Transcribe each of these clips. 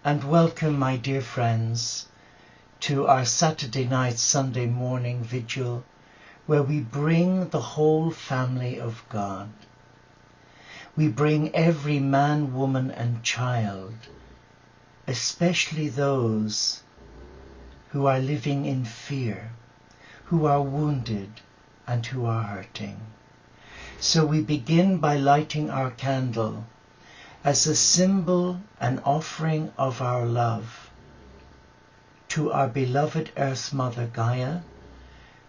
and welcome, my dear friends, to our Saturday night, Sunday morning vigil, where we bring the whole family of God. We bring every man, woman, and child, especially those who are living in fear, who are wounded, and who are hurting. So we begin by lighting our candle as a symbol and offering of our love to our beloved Earth Mother Gaia,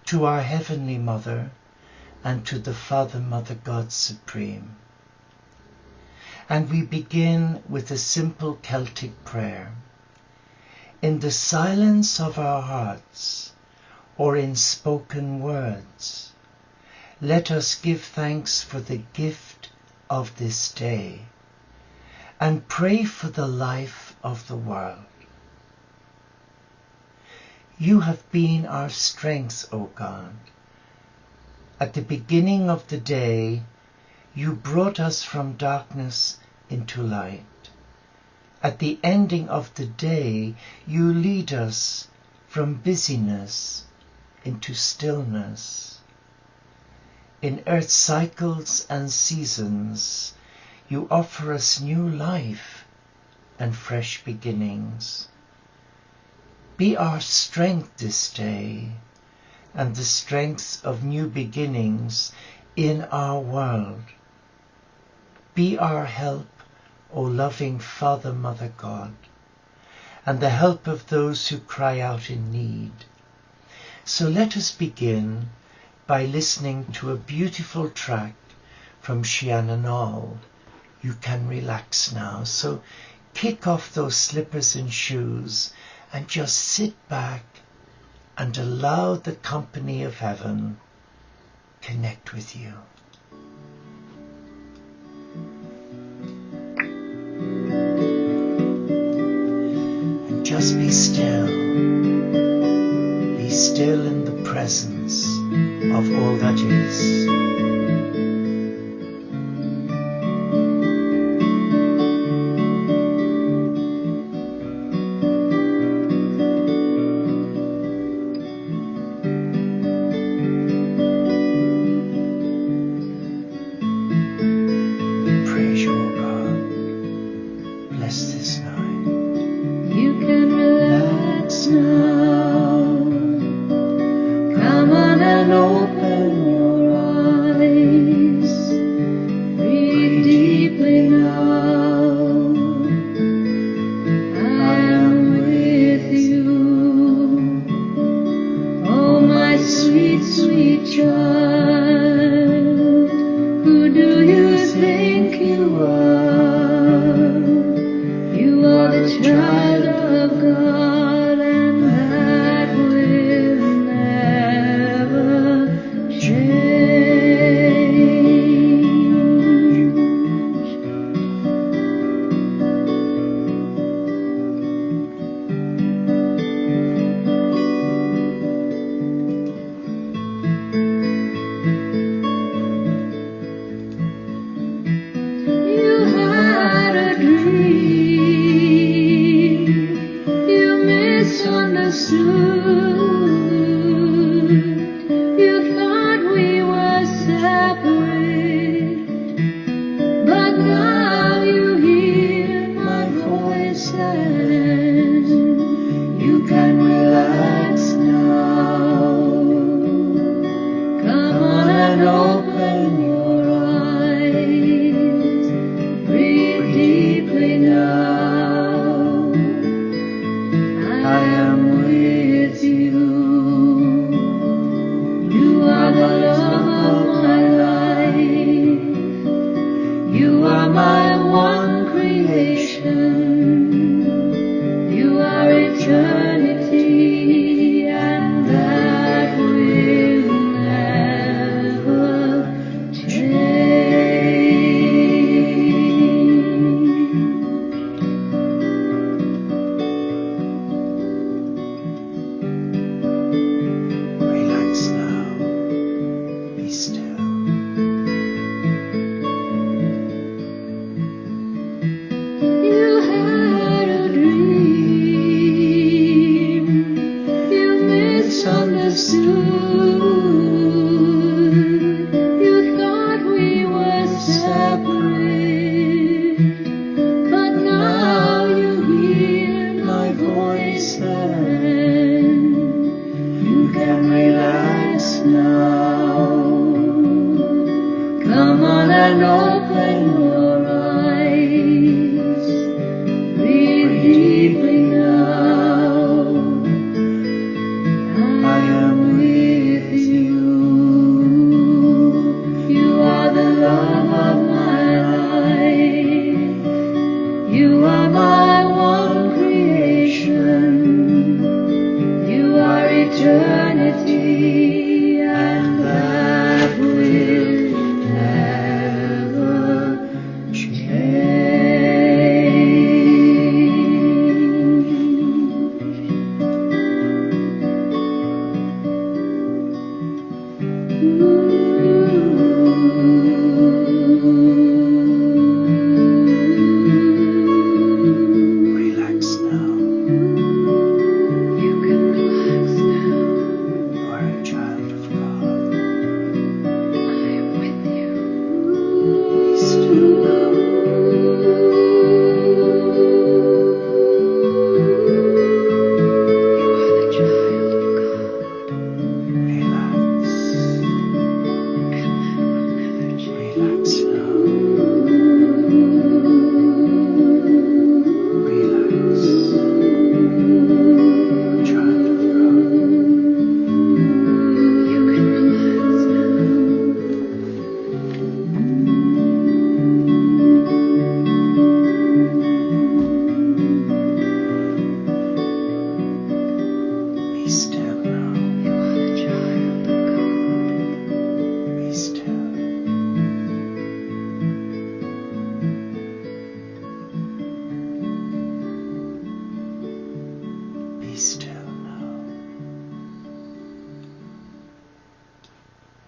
to our Heavenly Mother, and to the Father, Mother, God Supreme. And we begin with a simple Celtic prayer. In the silence of our hearts, or in spoken words, let us give thanks for the gift of this day, and pray for the life of the world. You have been our strength, O God. At the beginning of the day, you brought us from darkness into light. At the ending of the day, you lead us from busyness into stillness. In earth's cycles and seasons, you offer us new life and fresh beginnings. Be our strength this day, and the strength of new beginnings in our world. Be our help, O loving Father, Mother God, and the help of those who cry out in need. So let us begin by listening to a beautiful track from Shiananol. You can relax now, so kick off those slippers and shoes and just sit back and allow the company of heaven connect with you. And just be still. Be still in the presence of all that is.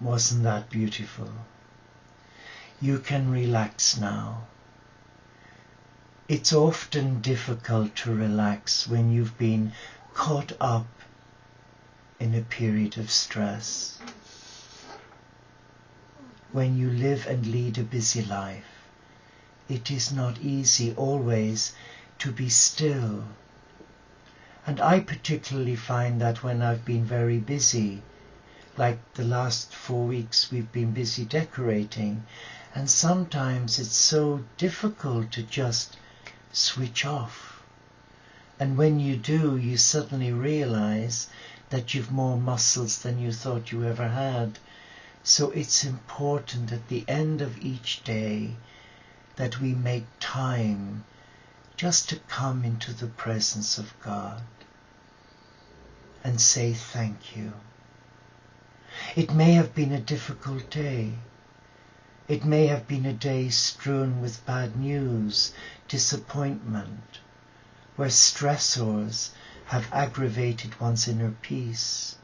Wasn't that beautiful? You can relax now. It's often difficult to relax when you've been caught up in a period of stress. When you live and lead a busy life, it is not easy always to be still. And I particularly find that when I've been very busy, like the last 4 weeks we've been busy decorating, and sometimes it's so difficult to just switch off. And when you do, you suddenly realize that you've more muscles than you thought you ever had. So it's important at the end of each day that we make time just to come into the presence of God and say thank you. It may have been a difficult day. It may have been a day strewn with bad news, disappointment, where stressors have aggravated one's inner peace.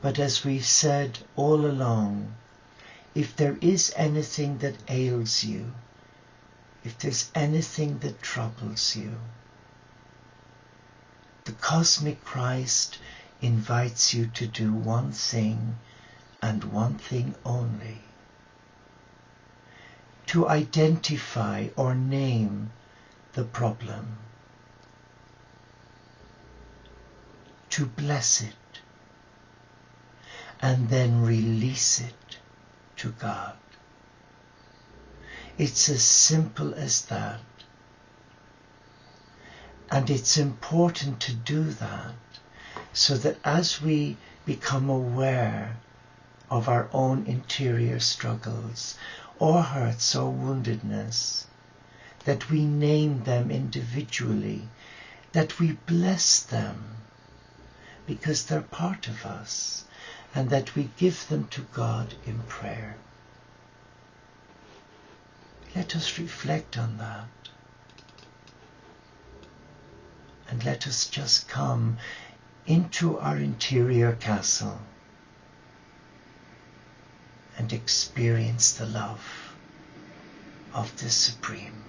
But as we've said all along, if there is anything that ails you, if there's anything that troubles you, the cosmic Christ invites you to do one thing and one thing only: to identify or name the problem, to bless it, and then release it to God. It's as simple as that. And it's important to do that so that as we become aware of our own interior struggles or hurts or woundedness, that we name them individually, that we bless them because they're part of us, and that we give them to God in prayer. Let us reflect on that. And let us just come into our interior castle and experience the love of the Supreme.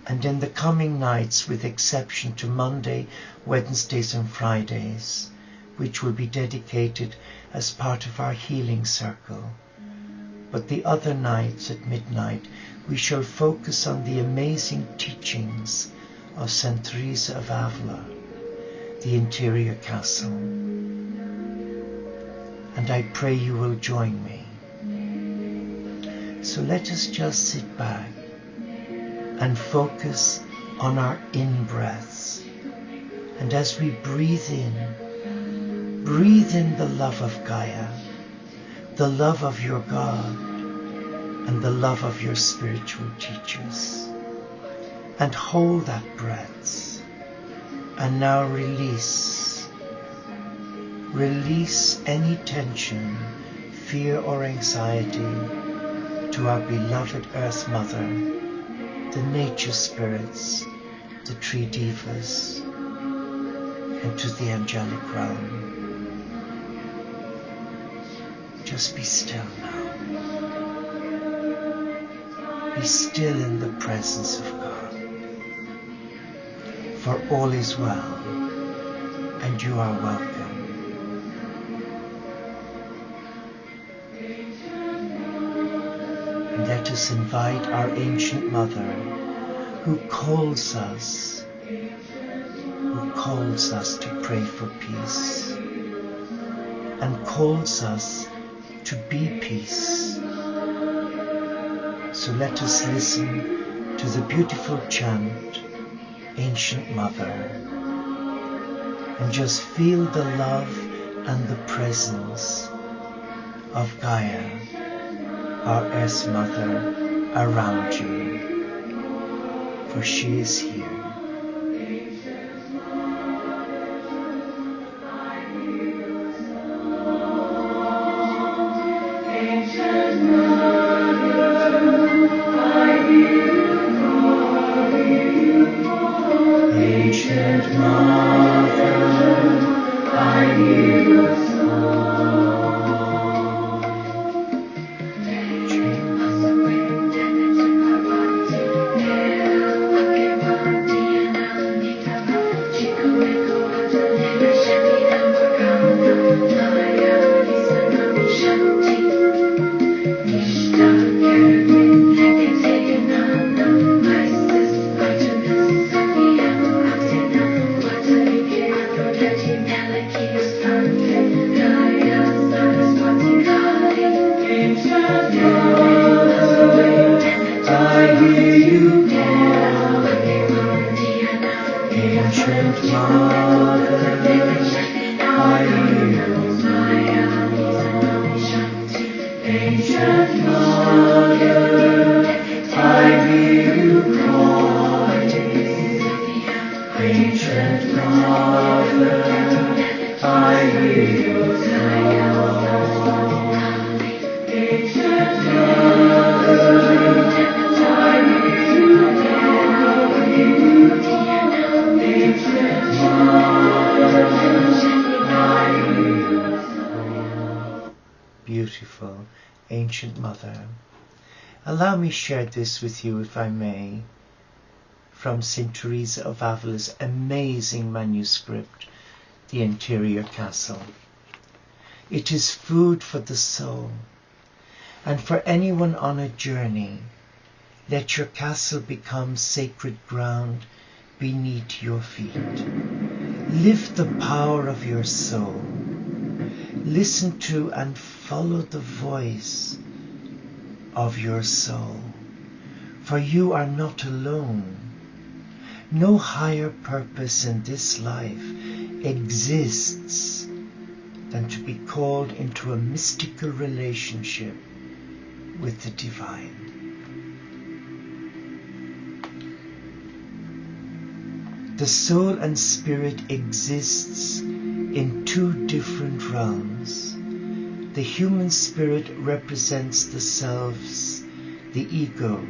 And in the coming nights, with exception to Monday, Wednesdays and Fridays, which will be dedicated as part of our healing circle, but the other nights at midnight, we shall focus on the amazing teachings of Saint Teresa of Avila, the interior castle. And I pray you will join me. So let us just sit back and focus on our in-breaths. And as we breathe in the love of Gaia, the love of your God, and the love of your spiritual teachers. And hold that breath. And now release. Release any tension, fear or anxiety to our beloved Earth Mother, the nature spirits, the tree divas, and to the angelic realm. Just be still now. Be still in the presence of God. For all is well, and you are welcome. And let us invite our ancient Mother, who calls us to pray for peace, and calls us to be peace. So let us listen to the beautiful chant, Ancient Mother, and just feel the love and the presence of Gaia, our Earth Mother, around you, for she is here. Ancient Mother, I hear you call, ancient mother, I hear you call, ancient mother, I hear you calling, ancient mother, I hear you call, ancient mother, I hear you calling, ancient mother, I hear you call. Beautiful, ancient mother. Allow me share this with you, if I may, from St. Teresa of Avila's amazing manuscript, The Interior Castle. It is food for the soul, and for anyone on a journey, let your castle become sacred ground beneath your feet. Lift the power of your soul. Listen to and follow the voice of your soul, for you are not alone. No higher purpose in this life exists than to be called into a mystical relationship with the divine. The soul and spirit exists in two different realms. The human spirit represents the selves, the ego,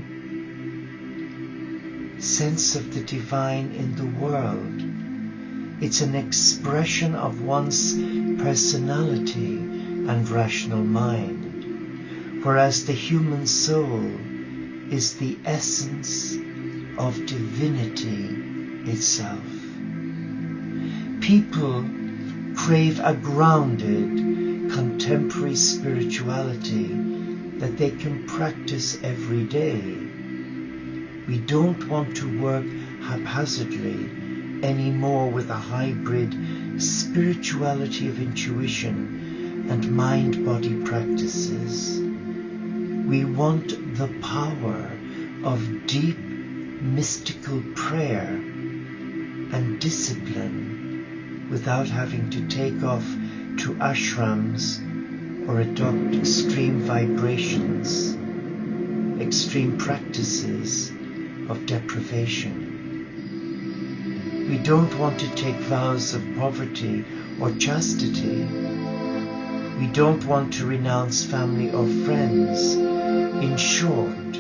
sense of the divine in the world. It's an expression of one's personality and rational mind, whereas the human soul is the essence of divinity itself. People crave a grounded, contemporary spirituality that they can practice every day. We don't want to work haphazardly anymore with a hybrid spirituality of intuition and mind-body practices. We want the power of deep mystical prayer and discipline without having to take off to ashrams or adopt extreme vibrations, extreme practices of deprivation. We don't want to take vows of poverty or chastity. We don't want to renounce family or friends. In short,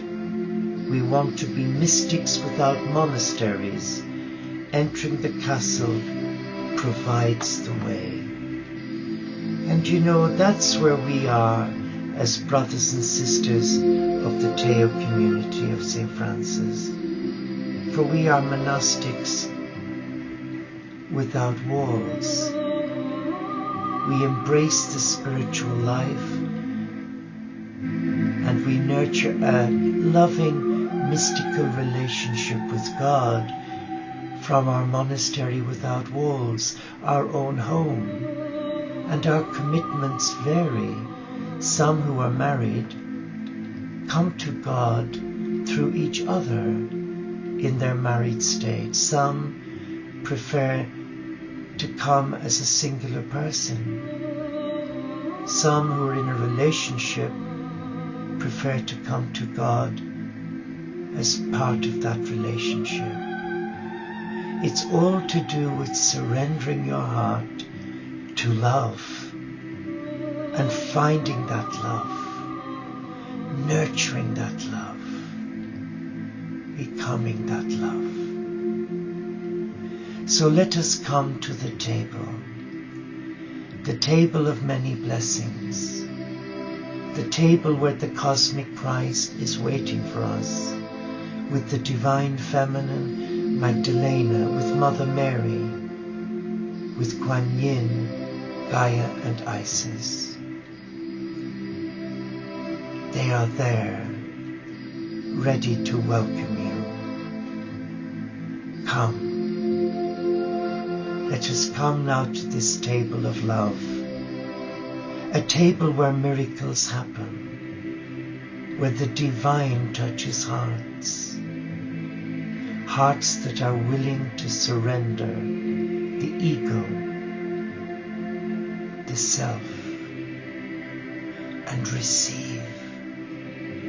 we want to be mystics without monasteries. Entering the castle provides the way. And you know, that's where we are as brothers and sisters of the Teo community of St. Francis. For we are monastics without walls. We embrace the spiritual life and we nurture a loving, mystical relationship with God from our monastery without walls, our own home. And our commitments vary. Some who are married come to God through each other in their married state. Some prefer to come as a singular person. Some who are in a relationship prefer to come to God as part of that relationship. It's all to do with surrendering your heart to love and finding that love, nurturing that love, becoming that love. So let us come to the table of many blessings, the table where the cosmic Christ is waiting for us, with the divine feminine Magdalena, with Mother Mary, with Kuan Yin, Gaia and Isis. They are there, ready to welcome you. Come. Let us come now to this table of love, a table where miracles happen, where the divine touches hearts. hearts that are willing to surrender the ego, the self, and receive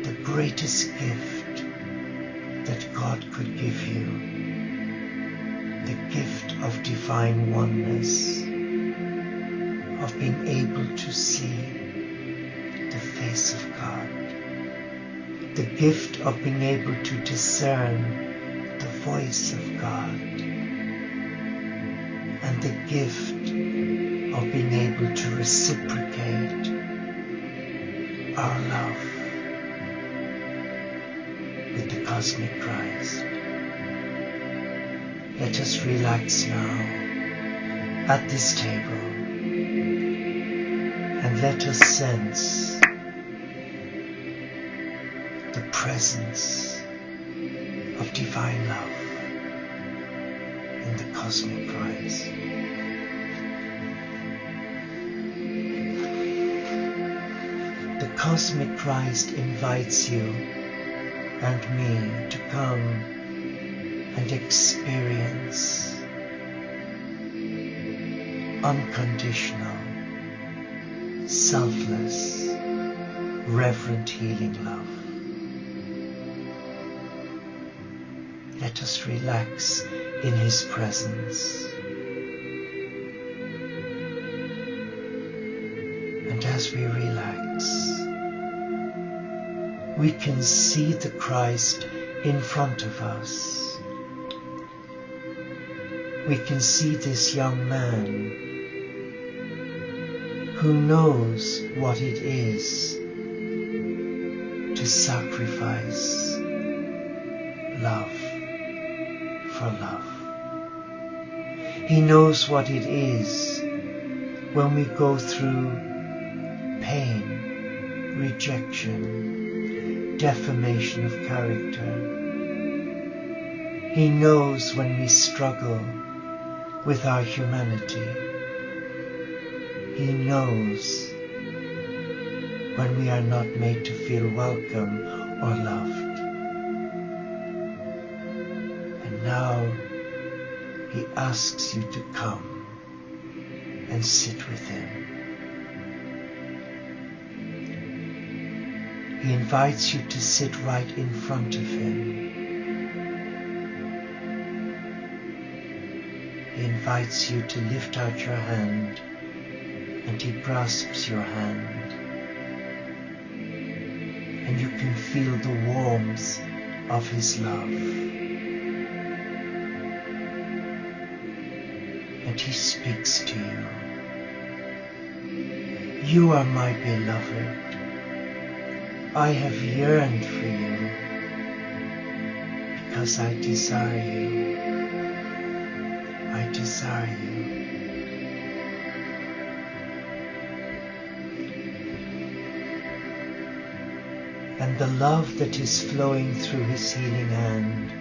the greatest gift that God could give you, the gift of divine oneness, of being able to see the face of God, the gift of being able to discern the voice of God, and the gift of being able to reciprocate our love with the cosmic Christ. Let us relax now at this table and let us sense the presence of divine love in the cosmic Christ. The cosmic Christ invites you and me to come and experience unconditional, selfless, reverent healing love. Let us relax in His presence. And as we relax, we can see the Christ in front of us. We can see this young man who knows what it is to sacrifice love for love. He knows what it is when we go through pain, rejection, defamation of character. He knows when we struggle with our humanity. He knows when we are not made to feel welcome or loved. And now He asks you to come and sit with Him. He invites you to sit right in front of Him. He invites you to lift out your hand, and He grasps your hand. And you can feel the warmth of His love. And He speaks to you. You are my beloved. I have yearned for you because I desire you. I desire you. And the love that is flowing through His healing hand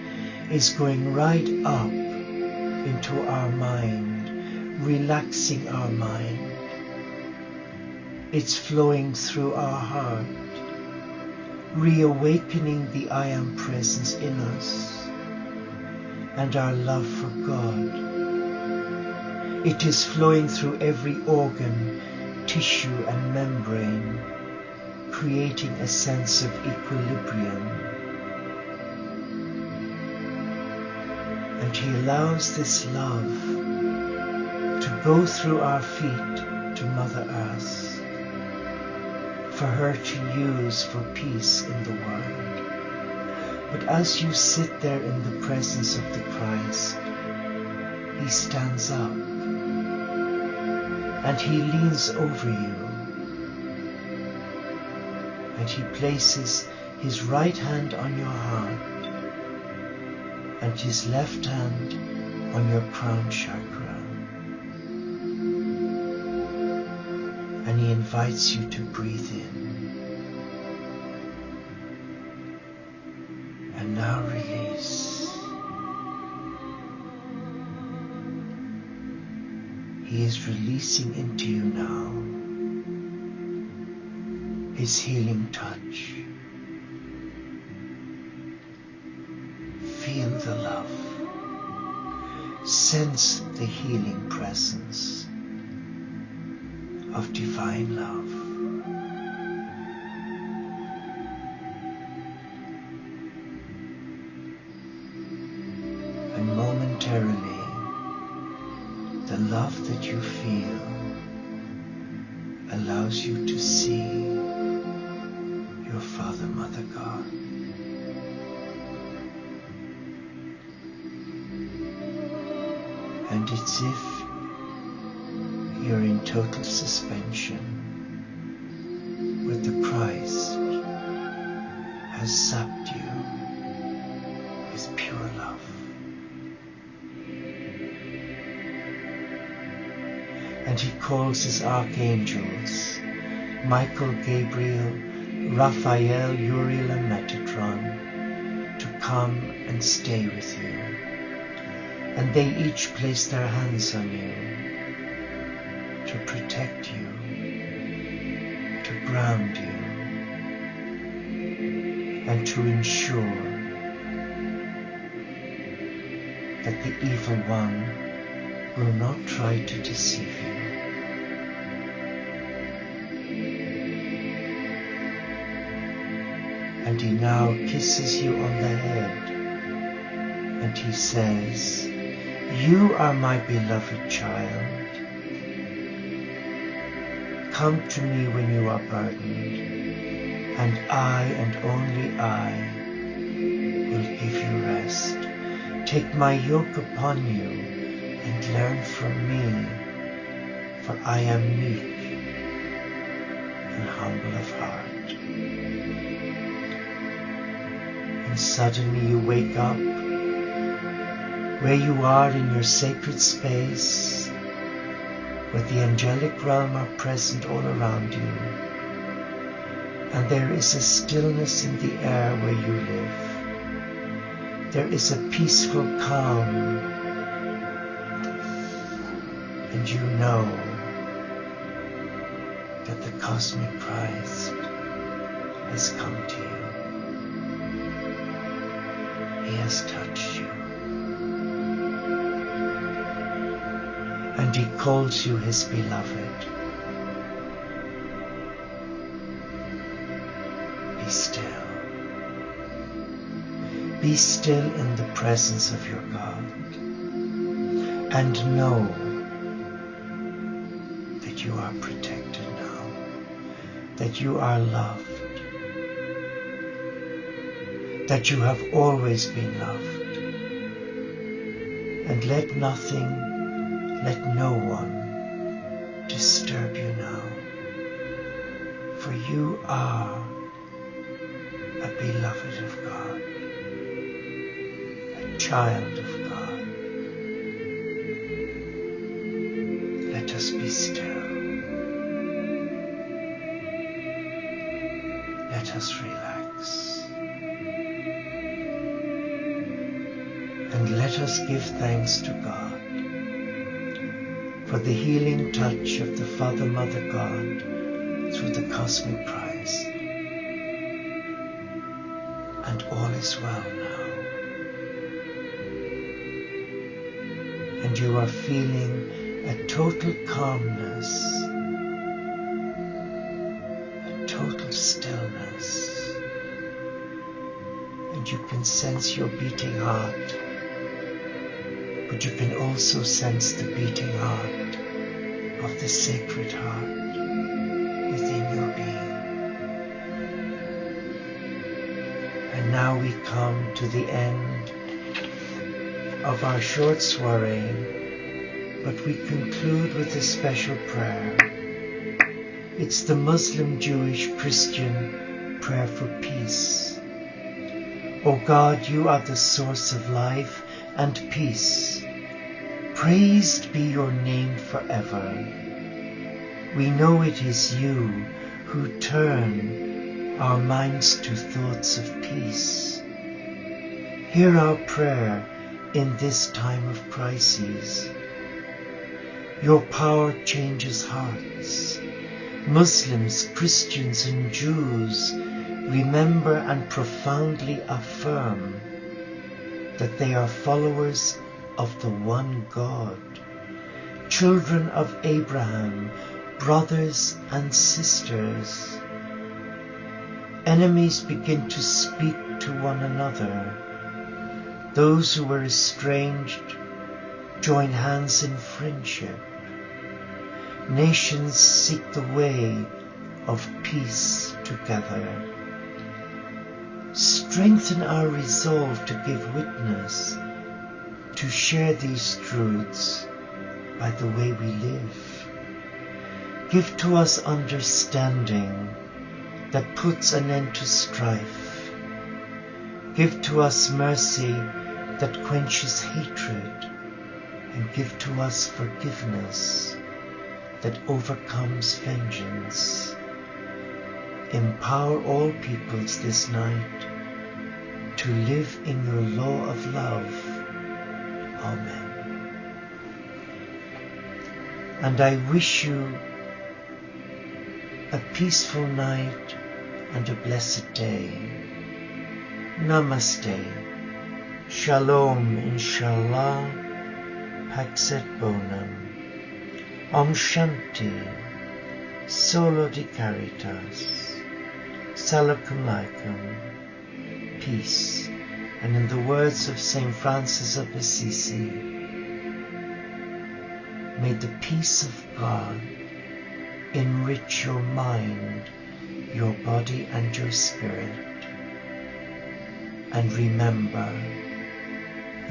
is going right up into our mind, relaxing our mind. It's flowing through our heart, reawakening the I Am presence in us and our love for God. It is flowing through every organ, tissue and membrane, creating a sense of equilibrium. And He allows this love to go through our feet to Mother Earth, for her to use for peace in the world. But as you sit there in the presence of the Christ, He stands up and He leans over you, and He places His right hand on your heart and His left hand on your crown chakra. And He invites you to breathe in. And now release. He is releasing into you now His healing touch. Feel feel the love. Sense the healing presence of divine love. And momentarily, the love that you feel allows you to see your Father, Mother God. And it's if you're in total suspension with the Christ has sapped you with pure love. And he calls his archangels, Michael, Gabriel, Raphael, Uriel, and Metatron, to come and stay with you. And they each place their hands on you to protect you, to ground you, and to ensure that the evil one will not try to deceive you. And he now kisses you on the head, and he says, "You are my beloved child. Come to me when you are burdened, and I, and only I, will give you rest. Take my yoke upon you, and learn from me, for I am meek and humble of heart." And suddenly you wake up where you are in your sacred space, where the angelic realm are present all around you, and there is a stillness in the air where you live. There is a peaceful calm, and you know that the cosmic Christ has come to you. He has touched you. And he calls you his beloved. Be still. Be still in the presence of your God. And know that you are protected now. That you are loved. That you have always been loved. And let nothing, let no one disturb you now. For you are a beloved of God, a child of God. Let us be still. Let us relax. And let us give thanks to God for the healing touch of the Father, Mother God through the cosmic Christ. And all is well now. And you are feeling a total calmness, a total stillness. And you can sense your beating heart. But you can also sense the beating heart of the sacred heart within your being. And now we come to the end of our short soiree, but we conclude with a special prayer. It's the Muslim, Jewish, Christian prayer for peace. O God, you are the source of life and peace. Praised be your name forever. We know it is you who turn our minds to thoughts of peace. Hear our prayer in this time of crises. Your power changes hearts. Muslims, Christians, and Jews remember and profoundly affirm that they are followers of the one God, children of Abraham, brothers and sisters. Enemies begin to speak to one another. Those who were estranged join hands in friendship. Nations seek the way of peace together. Strengthen our resolve to give witness, to share these truths by the way we live. Give to us understanding that puts an end to strife. Give to us mercy that quenches hatred, and give to us forgiveness that overcomes vengeance. Empower all peoples this night to live in your law of love. Amen. And I wish you a peaceful night and a blessed day. Namaste. Shalom, inshallah. Pax et bonum. Om Shanti. Solo di caritas. Salacum laicum. Peace. And in the words of St. Francis of Assisi, may the peace of God enrich your mind, your body and your spirit. And remember,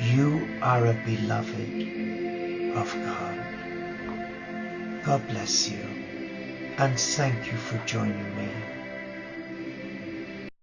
you are a beloved of God. God bless you, and thank you for joining me.